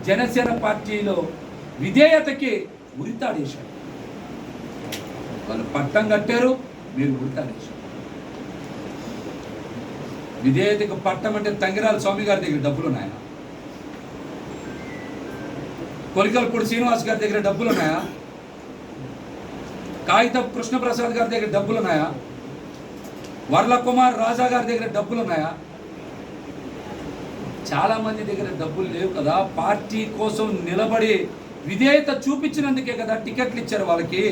జనసేన పార్టీలో విధేయతకి ఉరితాడేశాడు. వాళ్ళు పట్టం కట్టారు, మీరు ఉరితాడేశారు. విధేయతకు పట్టం అంటే తంగిరాల స్వామి గారి దగ్గర డబ్బులు ఉన్నాయా? కొలికలపూడి శ్రీనివాస్ గారి దగ్గర డబ్బులు ఉన్నాయా? కాగితపు కృష్ణప్రసాద్ గారి దగ్గర డబ్బులు ఉన్నాయా? వర్ల కుమార్ రాజా గారి దగ్గర డబ్బులు ఉన్నాయా? చాలా మంది దగ్గర డబ్బులు లేవు కదా. పార్టీ కోసం నిలబడి విధేయత చూపించినందుకే కదా టికెట్లు ఇచ్చారు వాళ్ళకి.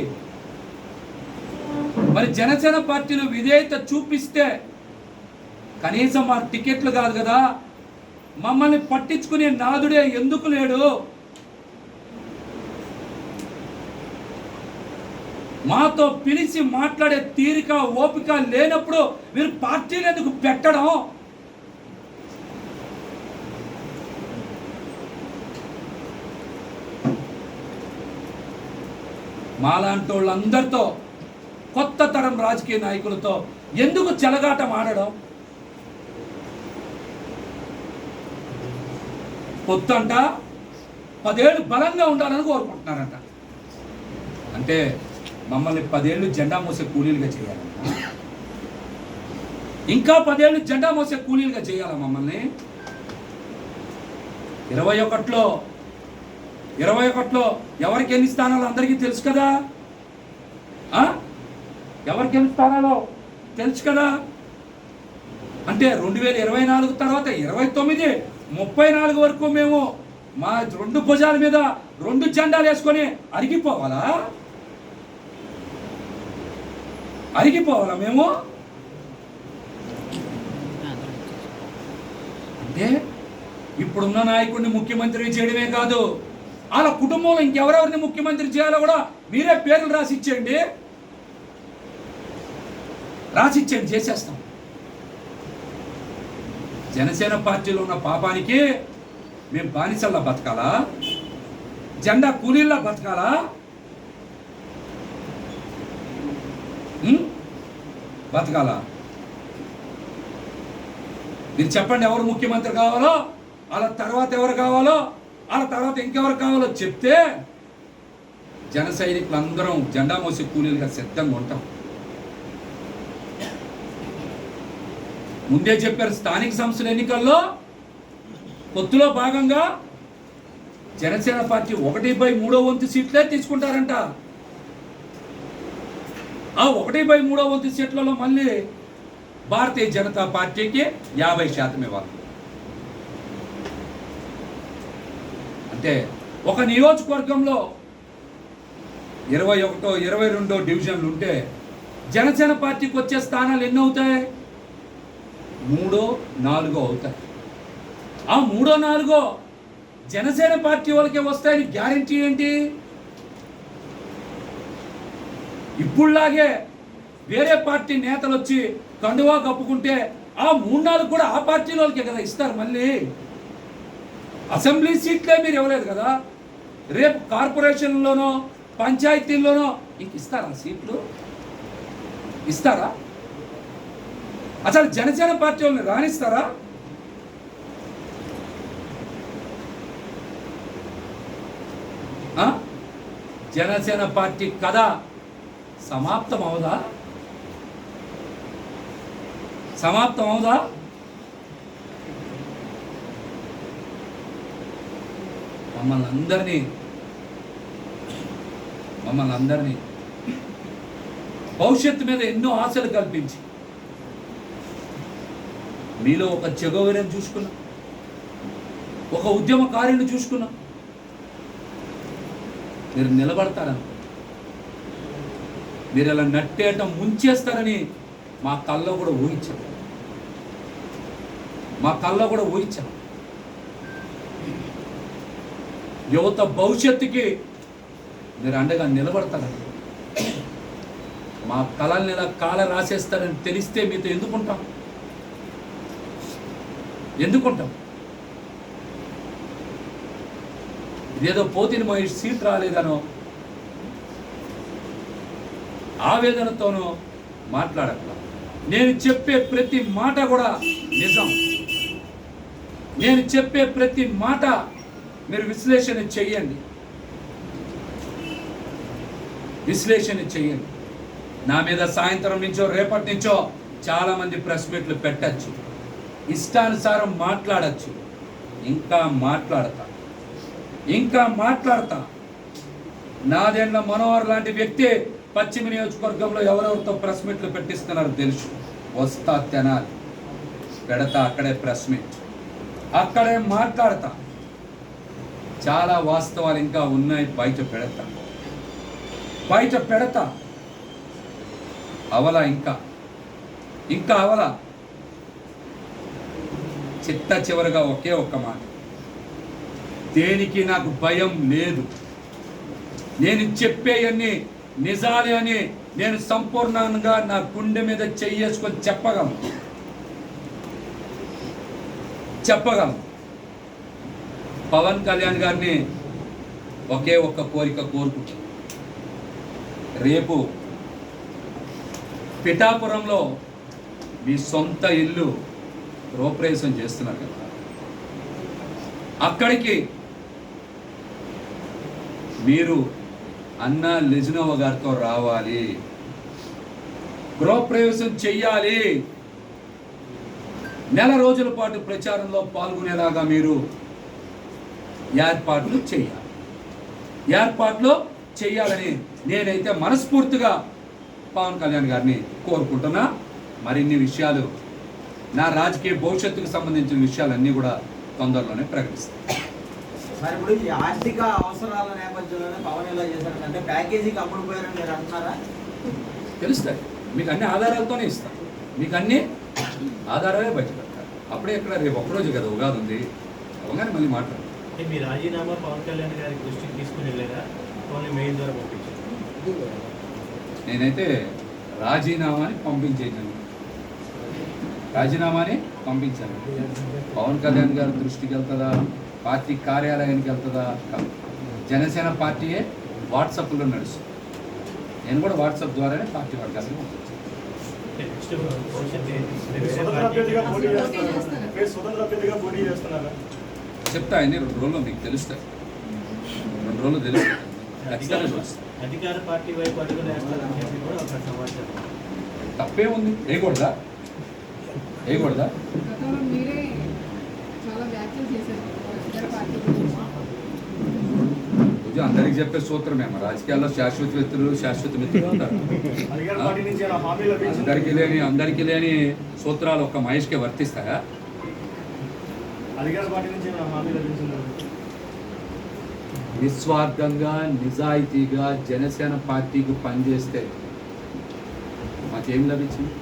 మరి జనసేన పార్టీలో విధేయత చూపిస్తే కనీసం మా టికెట్లు కాదు కదా, మమ్మల్ని పట్టించుకునే నాదుడే ఎందుకు లేడు? మాతో పిలిచి మాట్లాడే తీరిక ఓపిక లేనప్పుడు మీరు పార్టీలు ఎందుకు పెట్టడం? మాలాంటి వాళ్ళందరితో, కొత్త తరం రాజకీయ నాయకులతో ఎందుకు చెలగాటం ఆడడం? పొత్తంట 10 ఏళ్ళు బలంగా ఉండాలని కోరుకుంటున్నారంట. అంటే మమ్మల్ని 10 ఏళ్ళు జెండా మోసే కూలీలుగా చేయాలంట. ఇంకా 10 ఏళ్ళు జెండా మోసే కూలీలుగా చేయాలా మమ్మల్ని? 21లో ఎవరికి ఎన్ని స్థానాలు అందరికీ తెలుసు కదా. ఎవరికి ఎన్ని స్థానాలు తెలుసు కదా. అంటే 2024 తర్వాత 29, 34 వరకు మేము మా 2 భుజాల మీద 2 జెండాలు వేసుకొని అరిగిపోవాలా మేము? అంటే ఇప్పుడున్న నాయకుడిని ముఖ్యమంత్రి చేయడమే కాదు, వాళ్ళ కుటుంబంలో ఇంకెవరెవరిని ముఖ్యమంత్రి చేయాలో కూడా మీరే పేర్లు రాసిచ్చేయండి, చేసేస్తాం. జనసేన పార్టీలో ఉన్న పాపానికి మేము బానిసల్లా బతకాలా? జెండా కూలీల్లా బతకాలా? బతకాలా? మీరు చెప్పండి, ఎవరు ముఖ్యమంత్రి కావాలో, వాళ్ళ తర్వాత ఎవరు కావాలో, వాళ్ళ తర్వాత ఇంకెవరు కావాలో చెప్తే జన సైనికులు అందరం జెండా మోసే కూలీలుగా సిద్ధంగా ఉంటాం. ముందే చెప్పారు, స్థానిక సంస్థల ఎన్నికల్లో పొత్తులో భాగంగా జనసేన పార్టీ 1/3 సీట్లే తీసుకుంటారంట. ఆ 1/3 సీట్లలో మళ్ళీ భారతీయ జనతా పార్టీకి 50% ఇవ్వాలి. అంటే ఒక నియోజకవర్గంలో 21, 22 డివిజన్లు ఉంటే జనసేన పార్టీకి వచ్చే స్థానాలు ఎన్ని అవుతాయి? 3, 4 అవుతాయి. ఆ 3, 4 జనసేన పార్టీ వాళ్ళకే వస్తాయని గ్యారెంటీ ఏంటి? ఇప్పుడులాగే వేరే పార్టీ నేతలు వచ్చి కండువా కప్పుకుంటే ఆ 3, 4 కూడా ఆ పార్టీ వాళ్ళకే కదా ఇస్తారు. మళ్ళీ అసెంబ్లీ సీట్లే మీరు ఇవ్వలేదు కదా, రేపు కార్పొరేషన్లోనో పంచాయతీల్లోనో ఇంక ఇస్తారా సీట్లు? ఇస్తారా? అసలు జనసేన పార్టీ వాళ్ళని రాణిస్తారా? జనసేన పార్టీ కథ సమాప్తం అవుదా? మమ్మల్ని అందరినీ భవిష్యత్తు మీద ఎన్నో ఆశలు కల్పించి మీలో ఒక చెగోవెరని చూసుకున్నాం, ఒక ఉద్యమకారిని చూసుకున్నాం. మీరు నిలబడతారని, మీరు ఇలా నట్టేయటం ముంచేస్తారని మా కళ్ళలో కూడా ఊహించాం. యువత భవిష్యత్తుకి మీరు అండగా నిలబడతారని, మా కళల్ని ఇలా కాల రాసేస్తారని తెలిస్తే మీతో ఎందుకుంటాం? ఇదేదో పోతిని మహేష్ సీట్ రాలేదనో ఆవేదనతోనో మాట్లాడట్లా. నేను చెప్పే ప్రతి మాట కూడా నిజం. నేను చెప్పే ప్రతి మాట మీరు విశ్లేషణ చెయ్యండి, విశ్లేషణ చెయ్యండి. నా మీద సాయంత్రం నుంచో రేపటి నుంచో చాలామంది ప్రెస్ మీట్లు పెట్టచ్చు, ఇష్టానుసారం మాట్లాడచ్చు. ఇంకా మాట్లాడతా. నాదెండ్ల మనోహర్ లాంటి వ్యక్తి పశ్చిమ నియోజకవర్గంలో ఎవరెవరితో ప్రెస్ మీట్లు పెట్టిస్తున్నారో తెలుసు. వస్తా తెనాలి, పెడతా అక్కడే ప్రెస్ మీట్, అక్కడే మాట్లాడతా. చాలా వాస్తవాలు ఇంకా ఉన్నాయి, బయట పెడతా. అవలా ఇంకా అవలా. చిట్ట చివరిగా ఒకే ఒక్క మాట, దేనికి నాకు భయం లేదు. నేను చెప్పేయన్నీ నిజాలే అని నేను సంపూర్ణంగా నా గుండె మీద చెయ్యేసుకొని చెప్పగలను. పవన్ కళ్యాణ్ గారిని ఒకే ఒక్క కోరిక కోరుకుంటాను. రేపు పిఠాపురంలో మీ సొంత ఇల్లు గృహప్రవేశం చేస్తున్నారు కదా, అక్కడికి మీరు అన్న లెజినోవా గారితో రావాలి, గృహప్రవేశం చెయ్యాలి. నెల రోజుల పాటు ప్రచారంలో పాల్గొనేలాగా మీరు ఏర్పాట్లు చేయాలని నేనైతే మనస్ఫూర్తిగా పవన్ కళ్యాణ్ గారిని కోరుకుంటున్నా. మరిన్ని విషయాలు, నా రాజకీయ భవిష్యత్తుకు సంబంధించిన విషయాలన్నీ కూడా తొందరలోనే ప్రకటిస్తాను. సార్, ఇప్పుడు ఈ ఆర్థిక అవసరాల నేపథ్యంలోనే పవన్ ఎలా చేశారంటే ప్యాకేజీకి అమ్ముడు పోయారని మీరు అంటున్నారా? తెలుస్తాయి, మీకు అన్ని ఆధారాలతోనే ఇస్తాను. మీకు అన్ని ఆధారాలే బయట పెడతారు. అప్పుడే ఇక్కడ రేపు ఒక్కరోజు కదా ఉగాది ఉంది, అవగానే మళ్ళీ మాట్లాడతారు. మీ రాజీనామా పవన్ కళ్యాణ్ గారి దృష్టికి తీసుకుని వెళ్ళారా, ఓన్లీ మెయిల్ ద్వారా పంపించారు? నేనైతే రాజీనామాని పంపించాను. పవన్ కళ్యాణ్ గారి దృష్టికి వెళ్తుందా, పార్టీ కార్యాలయానికి వెళ్తుందా? జనసేన పార్టీయే వాట్సాప్లో నడుస్తుంది. నేను కూడా వాట్సాప్ ద్వారానే పార్టీ వర్గాలకు చెప్తా. అన్ని 2 రోజుల్లో మీకు తెలుస్తాయి, 2 రోజులు తెలుస్తాయి. అధికార పార్టీ వైపు అడుగులు వేస్తారని చెప్పి కూడా ఒక సమాచారం. తప్పే ఉంది, వేయకూడదా? అందరికి చెప్పే సూత్రమేమో, రాజకీయాల్లో శాశ్వత వ్యక్తులు శాశ్వత మిత్రులు ఉంటారు. అందరికీ లేని సూత్రాలు ఒక్క మహేష్కే వర్తిస్తాయా? నిస్వార్థంగా నిజాయితీగా జనసేన పార్టీకి పనిచేస్తే మాకేం లభించింది?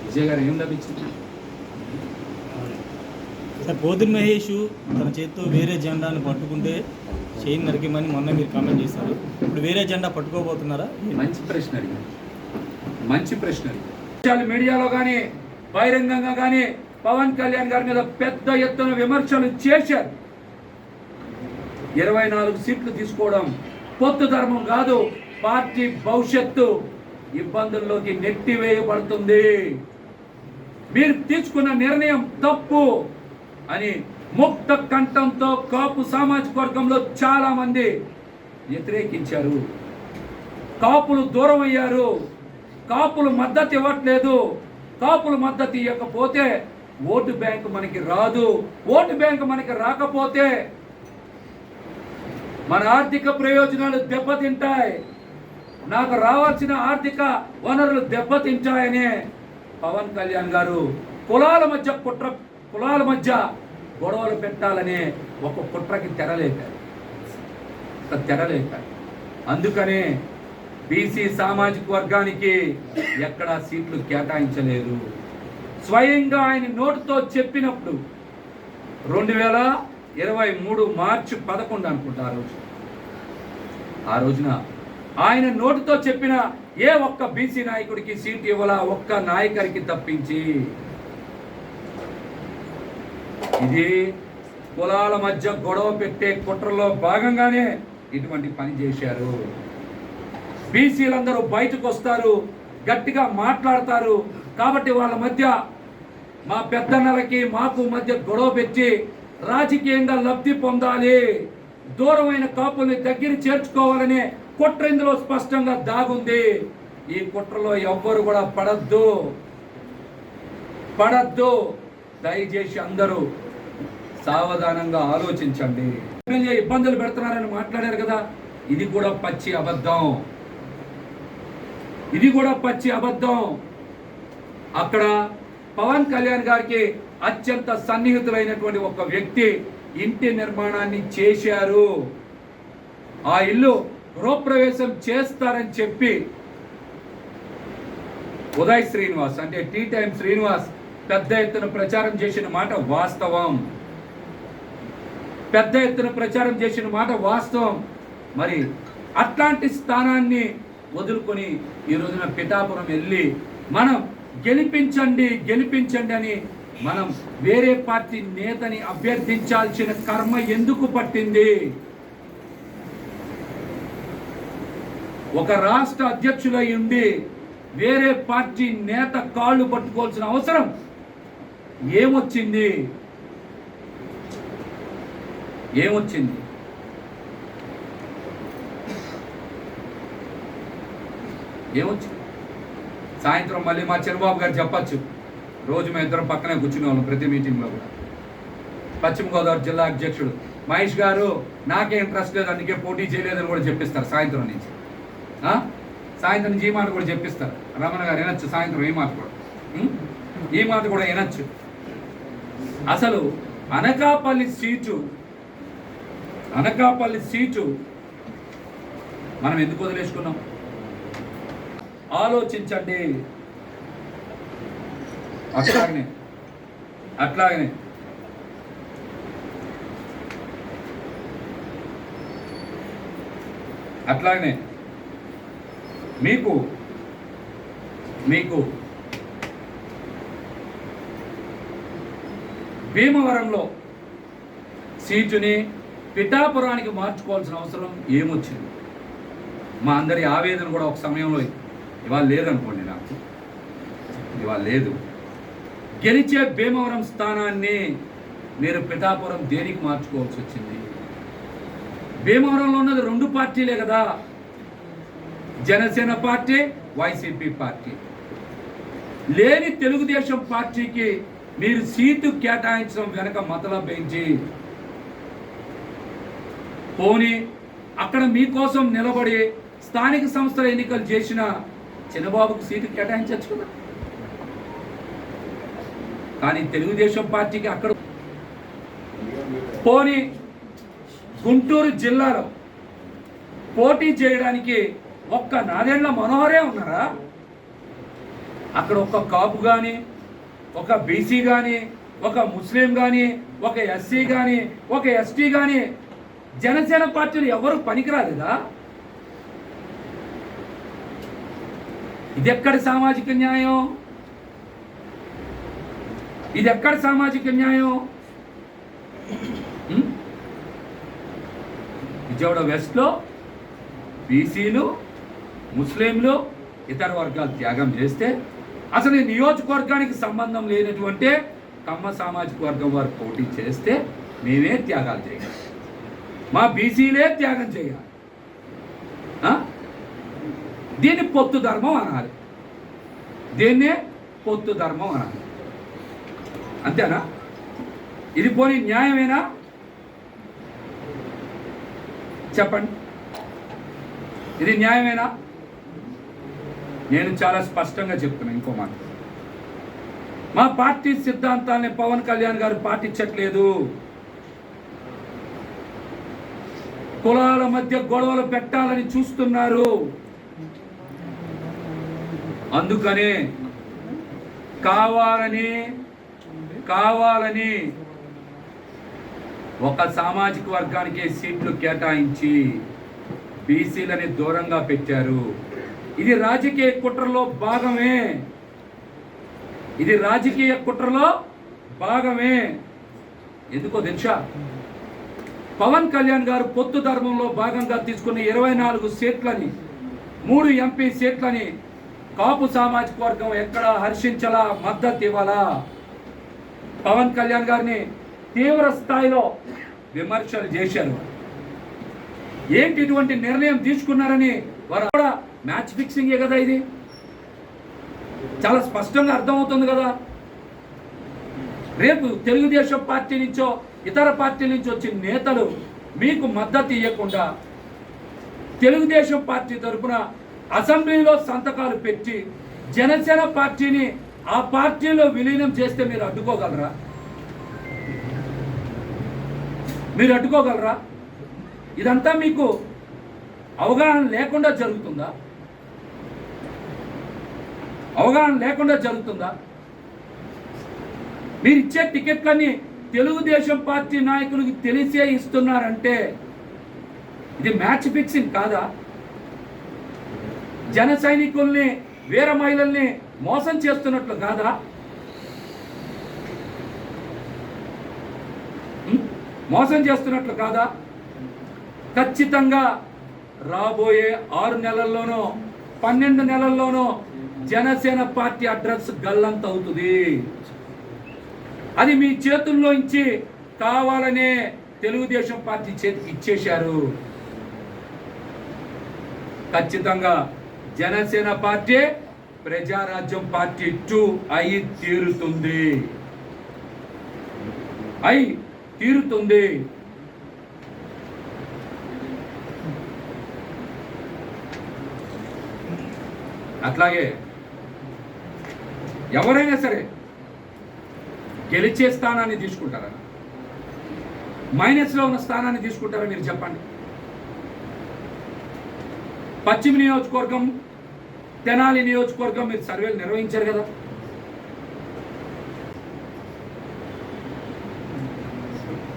విజయ్ గారు ఏం లభించింది? సార్, పోతుని మహేష్ తన చేతితో వేరే జెండాను పట్టుకుంటే చేయి నరికేమని మొన్న మీరు కామెంట్ చేశారు. ఇప్పుడు వేరే జెండా పట్టుకోబోతున్నారా? మంచి ప్రశ్న అడిగారు. సోషల్ మీడియాలో కానీ బహిరంగంగా కానీ పవన్ కళ్యాణ్ గారి మీద పెద్ద ఎత్తున విమర్శలు చేశారు. 24 సీట్లు తీసుకోవడం పొత్తు ధర్మం కాదు, పార్టీ భవిష్యత్తు ఇబ్బందుల్లోకి నెట్టివేయబడుతుంది, మీరు తీసుకున్న నిర్ణయం తప్పు అని ముక్త కంఠంతో కాపు సామాజిక వర్గంలో చాలా మంది వ్యతిరేకించారు. కాపులు దూరం అయ్యారు, కాపులు మద్దతు ఇవ్వట్లేదు. కాపులు మద్దతు ఇవ్వకపోతే ఓటు బ్యాంకు మనకి రాదు. ఓటు బ్యాంకు మనకి రాకపోతే మన ఆర్థిక ప్రయోజనాలు దెబ్బతింటాయి, నాకు రావాల్సిన ఆర్థిక వనరులు దెబ్బతింటాయనే పవన్ కళ్యాణ్ గారు కులాల మధ్య గొడవలు పెట్టాలనే ఒక కుట్రకి తెరలేపారు. అందుకనే బీసీ సామాజిక వర్గానికి ఎక్కడా సీట్లు కేటాయించలేదు. స్వయంగా ఆయన నోటుతో చెప్పినప్పుడు 2023 మార్చి 11 అనుకుంటా ఆ రోజున ఆయన నోటుతో చెప్పిన ఏ ఒక్క బీసీ నాయకుడికి సీటు ఇవ్వాలా, ఒక్క నాయకుడికి తప్పించి. ఇది కులాల మధ్య గొడవ పెట్టే కుట్రలో భాగంగానే ఇటువంటి పని చేశారు. బీసీలందరూ బయటకు వస్తారు, గట్టిగా మాట్లాడతారు. కాబట్టి వాళ్ళ మధ్య మా పెద్దన్నలకి మాకు మధ్య గొడవ పెట్టి రాజకీయంగా లబ్ధి పొందాలి, దూరమైన కాపుల్ని దగ్గర చేర్చుకోవాలనే కుట్ర ఇందులో స్పష్టంగా దాగుంది. ఈ కుట్రలో ఎవ్వరు కూడా పడద్దు. దయచేసి అందరూ సావధానంగా ఆలోచించండి. ఇబ్బందులు పెడుతున్నారని మాట్లాడారు కదా, ఇది కూడా పచ్చి అబద్ధం. అక్కడ పవన్ కళ్యాణ్ గారికి అత్యంత సన్నిహితులైనటువంటి ఒక వ్యక్తి ఇంటి నిర్మాణాన్ని చేశారు. ఆ ఇల్లు గృహప్రవేశం చేస్తారని చెప్పి ఉదయ్ శ్రీనివాస్ అంటే టీ టైమ్ శ్రీనివాస్ పెద్ద ఎత్తున ప్రచారం చేసిన మాట వాస్తవం. మరి అట్లాంటి స్థానాన్ని వదులుకొని ఈ రోజున పిఠాపురం వెళ్ళి మనం గెలిపించండి అని మనం వేరే పార్టీ నేతని అభ్యర్థించాల్సిన కర్మ ఎందుకు పట్టింది? ఒక రాష్ట్ర అధ్యక్షులై ఉండి వేరే పార్టీ నేత కాళ్ళు పట్టుకోవాల్సిన అవసరం ఏమొచ్చింది? సాయంత్రం మళ్ళీ మా చంద్రబాబు గారు చెప్పచ్చు, రోజు మేము ఇద్దరం పక్కనే కూర్చునే వాళ్ళం ప్రతి మీటింగ్లో కూడా. పశ్చిమ గోదావరి జిల్లా అధ్యక్షుడు మహేష్ గారు నాకే ఇంట్రెస్ట్ లేదు అందుకే పోటీ చేయలేదని కూడా చెప్పిస్తారు. సాయంత్రం నుంచి ఈ మాట కూడా చెప్పిస్తారు. రమణ గారు వినొచ్చు, సాయంత్రం ఈ మాట కూడా వినొచ్చు. అసలు అనకాపల్లి సీటు మనం ఎందుకు వదిలేసుకున్నాం? ఆలోచించండి. అట్లాగనే మీకు భీమవరంలో సీటుని పిఠాపురానికి మార్చుకోవాల్సిన అవసరం ఏమొచ్చింది? మా అందరి ఆవేదన కూడా ఒక సమయంలో ఇవాళ లేదనుకోండి, నాకు ఇవాళ లేదు. గెలిచే భీమవరం స్థానాన్ని మీరు పిఠాపురం దేనికి మార్చుకోవాల్సి వచ్చింది? భీమవరంలో ఉన్నది 2 పార్టీలే కదా, జనసేన పార్టీ, వైసీపీ పార్టీ. లేని తెలుగుదేశం పార్టీకి మీరు సీటు కేటాయించడం వెనక మతలబ్ ఏంటి? పోనీ అక్కడ మీకోసం నిలబడి స్థానిక సంస్థల ఎన్నికలు చేసిన చంద్రబాబుకు సీటు కేటాయించవచ్చు కదా. కానీ తెలుగుదేశం పార్టీకి అక్కడ పోనీ గుంటూరు జిల్లాలో పోటీ చేయడానికి ఒక్క నాదెండ్ల మనోహరే ఉన్నారా? అక్కడ ఒక కాపు కానీ, ఒక బీసీ కానీ, ఒక ముస్లిం కానీ, ఒక ఎస్సీ కానీ, ఒక ఎస్టీ కానీ జనసేన పార్టీలు ఎవరు పనికిరాలేదా? ఇది ఎక్కడ సామాజిక న్యాయం? విజయవాడ వెస్ట్లో బీసీలు, ముస్లింలు, ఇతర వర్గాలు త్యాగం చేస్తే అసలు ఈ నియోజకవర్గానికి సంబంధం లేనటువంటి కమ్మ సామాజిక వర్గం వారు పోటీ చేస్తే మేమే త్యాగాలు చేయాలి, మా బీసీలే త్యాగం చేయాలి. దీన్ని పొత్తు ధర్మం అనాలి, అంతేనా? ఇది పోనీ న్యాయమేనా? చెప్పండి, ఇది న్యాయమేనా? నేను చాలా స్పష్టంగా చెప్తున్నా. ఇంకో మాట, మా పార్టీ సిద్ధాంతాలని పవన్ కళ్యాణ్ గారు పాటించట్లేదు. కులాల మధ్య గొడవలు పెట్టాలని చూస్తున్నారు. అందుకనే కావాలని ఒక సామాజిక వర్గానికి సీట్లు కేటాయించి బీసీలని దూరంగా పెట్టారు. ఇది రాజకీయ కుట్రలో భాగమే. ఎందుకో తెలుసా? పవన్ కళ్యాణ్ గారు పొత్తు ధర్మంలో భాగంగా తీసుకున్న 24 సీట్లని, 3 ఎంపీ సీట్లని కాపు సామాజిక వర్గం ఎక్కడ హర్షించాలా, మద్దతు ఇవ్వాలా? పవన్ కళ్యాణ్ గారిని తీవ్ర స్థాయిలో విమర్శలు చేశారు. ఏంటి ఇటువంటి నిర్ణయం తీసుకున్నారని వారు కూడా మ్యాచ్ ఫిక్సింగే కదా, ఇది చాలా స్పష్టంగా అర్థమవుతుంది కదా. రేపు తెలుగుదేశం పార్టీ నుంచో ఇతర పార్టీల నుంచి వచ్చిన నేతలు మీకు మద్దతు ఇవ్వకుండా తెలుగుదేశం పార్టీ తరఫున అసెంబ్లీలో సంతకాలు పెట్టి జనసేన పార్టీని ఆ పార్టీలో విలీనం చేస్తే మీరు అడ్డుకోగలరా? మీరు అడ్డుకోగలరా? ఇదంతా మీకు అవగాహన లేకుండా జరుగుతుందా? అవగాహన లేకుండా జరుగుతుందా? మీరు ఇచ్చే టికెట్లన్నీ తెలుగుదేశం పార్టీ నాయకులకు తెలిసే ఇస్తున్నారంటే ఇది మ్యాచ్ ఫిక్సింగ్ కాదా? జన సైనికుల్ని వీర మహిళల్ని మోసం చేస్తున్నట్లు కాదా? మోసం చేస్తున్నట్లు కాదా? ఖచ్చితంగా రాబోయే 6 నెలల్లోనో 12 నెలల్లోనో జనసేన పార్టీ అడ్రస్ గల్లంత అవుతుంది. అది మీ చేతుల్లో నుంచి కావాలనే తెలుగుదేశం పార్టీ చేతికి ఇచ్చేశారు. ఖచ్చితంగా జనసేన పార్టీ ప్రజారాజ్యం పార్టీ 2 అయి తీరుతుంది. అట్లాగే ఎవరైనా సరే గెలిచే స్థానాన్ని తీసుకుంటారా, మైనస్లో ఉన్న స్థానాన్ని తీసుకుంటారా? మీరు చెప్పండి. పశ్చిమ నియోజకవర్గం, తెనాలి నియోజకవర్గం మీరు సర్వేలు నిర్వహించారు కదా.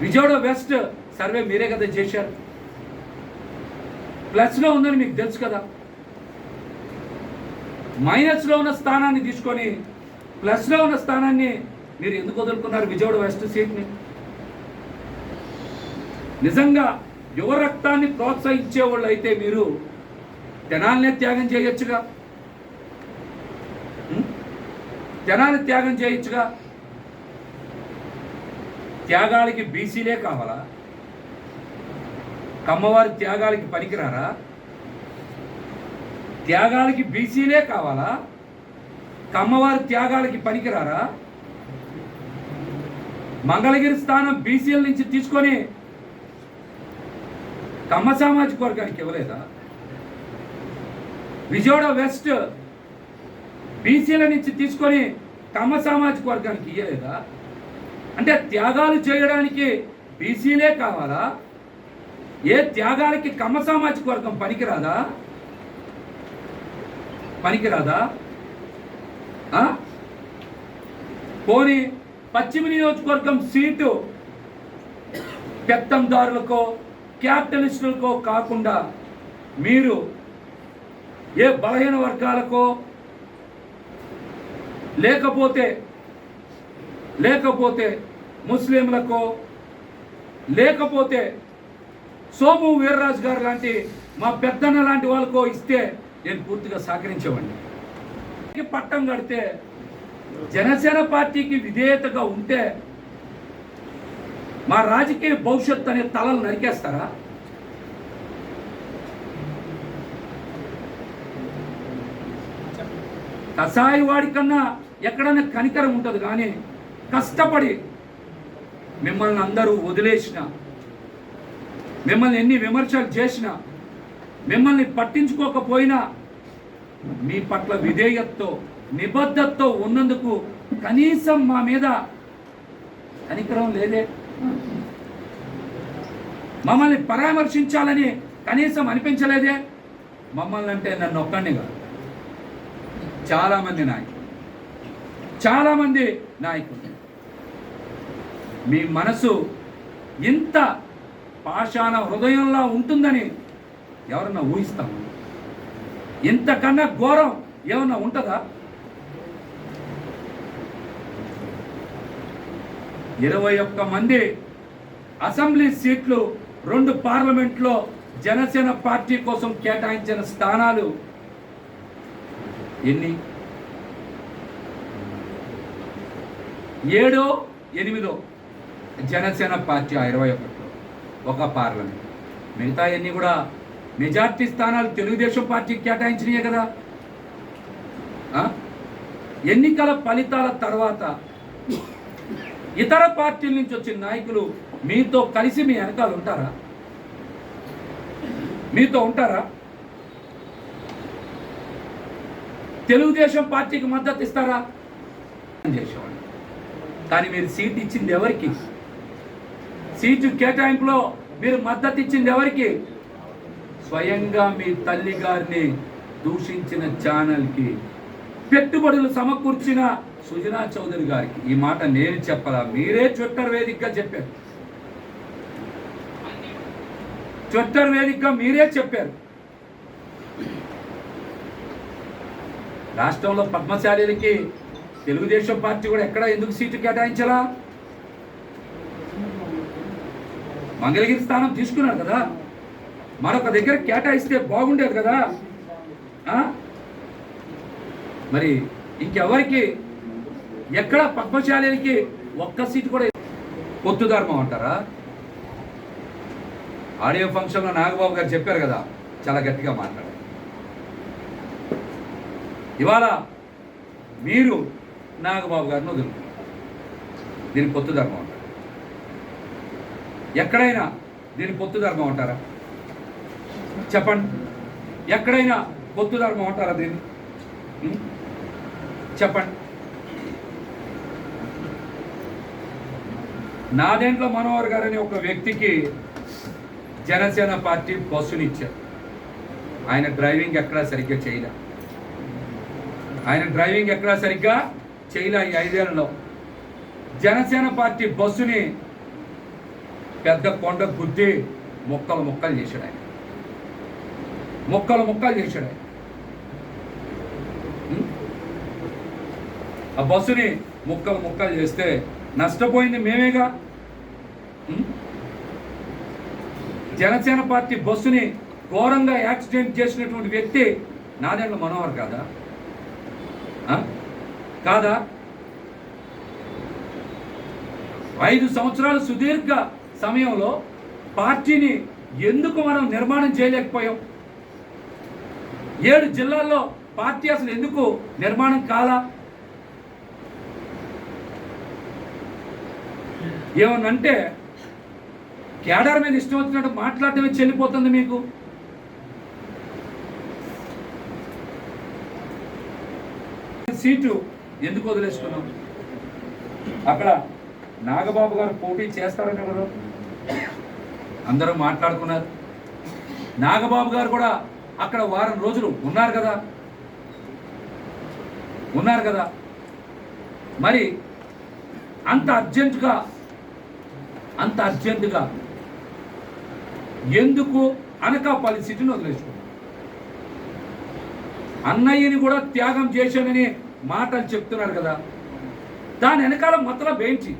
విజయవాడ వెస్ట్ సర్వే మీరే కదా చేశారు. ప్లస్లో ఉందని మీకు తెలుసు కదా. మైనస్లో ఉన్న స్థానాన్ని తీసుకొని ప్లస్లో ఉన్న స్థానాన్ని మీరు ఎందుకు వదులుకున్నారు విజయవాడ వెస్ట్ సీట్ని? నిజంగా యువ రక్తాన్ని ప్రోత్సహించే వాళ్ళు అయితే మీరు తెనాలినే త్యాగం చేయొచ్చుగా, తెనాలి త్యాగం చేయొచ్చుగా. త్యాగాలకి బీసీలే కావాలా? కమ్మవారి త్యాగాలకి పనికిరారా? త్యాగాలకి బీసీలే కావాలా? కమ్మవారి త్యాగాలకి పనికిరారా? మంగళగిరి స్థానం బీసీల నుంచి తీసుకొని కమ్మ సామాజిక వర్గానికి ఇవ్వలేదా? విజయవాడ వెస్ట్ బీసీల నుంచి తీసుకొని కమ్మ సామాజిక వర్గానికి ఇవ్వలేదా? అంటే త్యాగాలు చేయడానికి బీసీలే కావాలా? ఏ త్యాగాలకి కమ్మ సామాజిక వర్గం పనికిరాదా? పోనీ పశ్చిమ నియోజకవర్గం సీటు పెత్తందారులకో క్యాపిటలిస్టులకో కాకుండా మీరు ఏ బలహీన వర్గాలకో లేకపోతే ముస్లింలకో లేకపోతే సోము వీర్రాజు గారు లాంటి మా పెద్దన్న లాంటి వాళ్ళకో ఇస్తే నేను పూర్తిగా సహకరించేవాడిని. పట్టం కడితే జనసేన పార్టీకి విధేయతగా ఉంటే మా రాజకీయ భవిష్యత్తు అనే తలలు నరికేస్తారా? కసాయి వాడి కన్నా ఎక్కడన్నా కనికరం ఉంటుంది, కానీ కష్టపడి మిమ్మల్ని అందరూ వదిలేసిన, మిమ్మల్ని ఎన్ని విమర్శలు చేసినా, మిమ్మల్ని పట్టించుకోకపోయినా మీ పట్ల విధేయతతో నిబద్ధతతో ఉన్నందుకు కనీసం మా మీద కనికరం లేదే. మమ్మల్ని పరామర్శించాలని కనీసం అనిపించలేదే. మమ్మల్ని అంటే నన్ను ఒక్కడిని కాదు, చాలామంది నాయకులు మీ మనసు ఇంత పాషాణ హృదయంలా ఉంటుందని ఎవరన్నా ఊహిస్తాము? ఇంతకన్నా ఘోరం ఏమన్నా ఉంటుందా? 21 మంది అసెంబ్లీ సీట్లు 2 పార్లమెంట్లో జనసేన పార్టీ కోసం కేటాయించిన స్థానాలు ఎన్ని? 7, 8 జనసేన పార్టీ 21లో ఒక పార్లమెంట్, మిగతా అన్నీ కూడా మెజార్టీ స్థానాలు తెలుగుదేశం పార్టీకి కేటాయించినాయే కదా. ఎన్నికల ఫలితాల తర్వాత ఇతర పార్టీల నుంచి వచ్చిన నాయకులు మీతో కలిసి మీ వెనకాల ఉంటారా? మీతో ఉంటారా? తెలుగుదేశం పార్టీకి మద్దతు ఇస్తారా? చేసేవాళ్ళు. కానీ మీరు సీట్ ఇచ్చింది ఎవరికి? సీటు కేటాయింపులో మీరు మద్దతు ఇచ్చింది ఎవరికి? స్వయంగా మీ తల్లి గారిని దూషించిన ఛానల్కి, పెట్టుబడులు సమకూర్చిన సుజనా చౌదరి గారికి. ఈ మాట నేను చెప్పలా, మీరే ట్విట్టర్ వేదికగా చెప్పారు. ట్విట్టర్ వేదికగా మీరే చెప్పారు. రాష్ట్రంలో పద్మశాలీలకి తెలుగుదేశం పార్టీ కూడా ఎక్కడ ఎందుకు సీటు కేటాయించాలా? మంగళగిరి స్థానం తీసుకున్నారు కదా, మరొక దగ్గర కేటాయిస్తే బాగుండేది కదా. మరి ఇంకెవరికి ఎక్కడ పద్మశాలీలకి ఒక్క సీటు కూడా? పొత్తు ధర్మం అంటారా? ఆడియో ఫంక్షన్లో నాగబాబు గారు చెప్పారు కదా, చాలా గట్టిగా మాట్లాడారు. ఇవాళ మీరు నాగబాబు గారిని వదులుకున్నారు. దీని పొత్తు ధర్మం అంటారు? ఎక్కడైనా దీని పొత్తు ధర్మం అంటారా? చెప్పండి, ఎక్కడైనా పొత్తు ధర్మం అంటారా దీన్ని? చెప్పండి. నాదెండ్ల మనోహర్ గారని ఒక వ్యక్తికి జనసేన పార్టీ బస్సునిచ్చారు. ఆయన డ్రైవింగ్ ఎక్కడా సరిగ్గా చేయలే. ఈ 5 ఏళ్లలో జనసేన పార్టీ బస్సుని పెద్ద కొండ గుద్ది మొక్కలు చేశాడు ఆయన. మొక్కలు చేశాడు ఆయన. ఆ బస్సుని మొక్కలు చేస్తే నష్టపోయింది మేమేగా. జనసేన పార్టీ బస్సుని ఘోరంగా యాక్సిడెంట్ చేసినటువంటి వ్యక్తి నాదెండ్ల మనోహర్ కాదా? కాదా? 5 సంవత్సరాల సుదీర్ఘ సమయంలో పార్టీని ఎందుకు మనం నిర్మాణం చేయలేకపోయాం? 7 జిల్లాల్లో పార్టీ అసలు ఎందుకు నిర్మాణం కాలా? ఏమన్నంటే కేడర్ మీద ఇష్టం వచ్చినట్టు మాట్లాడటమే చెల్లిపోతుంది మీకు. సీటు ఎందుకు వదిలేసుకున్నాం? అక్కడ నాగబాబు గారు పోటీ చేస్తారని ఎవరు అందరూ మాట్లాడుకున్నారు. నాగబాబు గారు కూడా అక్కడ వారం రోజులు ఉన్నారు కదా. మరి అంత అర్జెంటుగా ఎందుకు అనకాపల్లి సీటును వదిలేసుకున్నాం? అన్నయ్యని కూడా త్యాగం చేశానని మాటలు చెప్తున్నారు కదా, దాని వెనకాల మతలబ్ ఏంటి?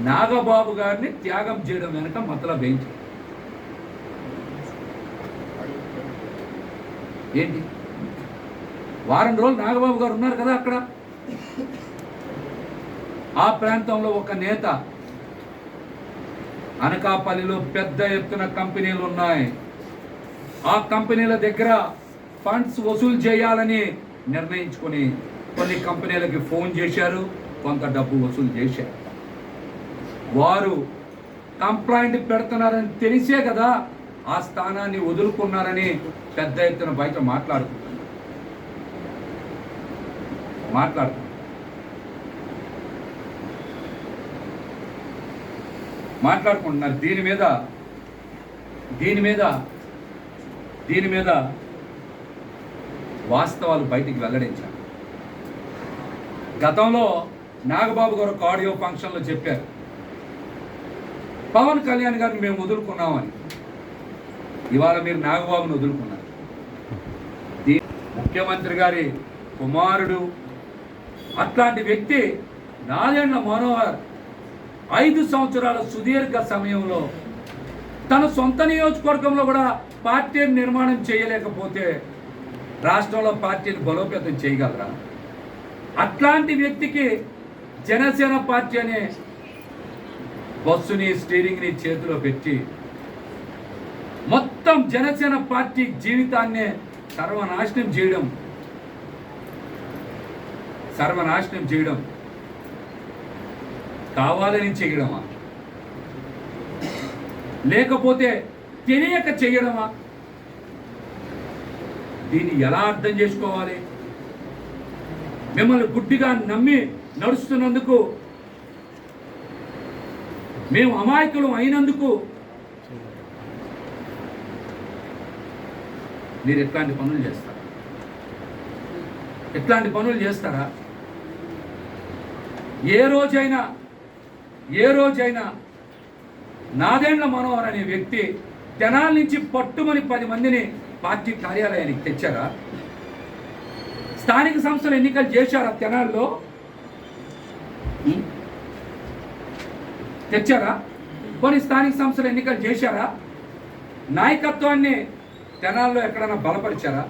నాగబాబు గారిని త్యాగం చేయడం వెనక మతలబ్ ఏంటి? వారం రోజులు నాగబాబు గారు ఉన్నారు కదా అక్కడ. ఆ ప్రాంతంలో ఒక నేత, అనకాపల్లిలో పెద్ద ఎత్తున కంపెనీలు ఉన్నాయి, ఆ కంపెనీల దగ్గర ఫండ్స్ వసూలు చేయాలని నిర్ణయించుకొని కొన్ని కంపెనీలకి ఫోన్ చేశారు, కొంత డబ్బు వసూలు చేశారు. వారు కంప్లైంట్ పెడుతున్నారని తెలిసే కదా ఆ స్థానాన్ని వదులుకున్నారని పెద్ద ఎత్తున బయట మాట్లాడుకుంటున్నారు. దీని మీద వాస్తవాలు బయటికి వెల్లడించారు. గతంలో నాగబాబు గారు ఒక ఆడియో ఫంక్షన్లో చెప్పారు, పవన్ కళ్యాణ్ గారిని మేము వదులుకున్నామని. ఇవాళ మీరు నాగబాబుని వదులుకున్నారు. ముఖ్యమంత్రి గారి కుమారుడు అట్లాంటి వ్యక్తి నాదెండ్ల మనోహర్ 5 సంవత్సరాల సుదీర్ఘ సమయంలో తన సొంత నియోజకవర్గంలో కూడా పార్టీని నిర్మాణం చేయలేకపోతే రాష్ట్రంలో పార్టీని బలోపేతం చేయగలరా? అట్లాంటి వ్యక్తికి జనసేన పార్టీ అనే బస్సుని స్టీరింగ్ని చేతిలో పెట్టి మొత్తం జనసేన పార్టీ జీవితాన్నే సర్వనాశనం చేయడం కావాలని చేయడమా, లేకపోతే తెలియక చేయడమా? దీన్ని ఎలా అర్థం చేసుకోవాలి? మిమ్మల్ని గుడ్డిగా నమ్మి నడుస్తున్నందుకు, మేము అమాయకులం అయినందుకు మీరు ఎట్లాంటి పనులు చేస్తారా? ఏ రోజైనా నాదెండ్ల మనోహర్ అనే వ్యక్తి తెనాల నుంచి పట్టుమని 10 మందిని పార్టీ కార్యాలయానికి తెచ్చారా? స్థానిక సంస్థల ఎన్నికలు చేశారా? తెనాల్లో తెచ్చారా? కొన్ని స్థానిక సంస్థల ఎన్నికలు చేశారా? నాయకత్వాన్ని తెనాల్లో ఎక్కడైనా బలపరిచారా?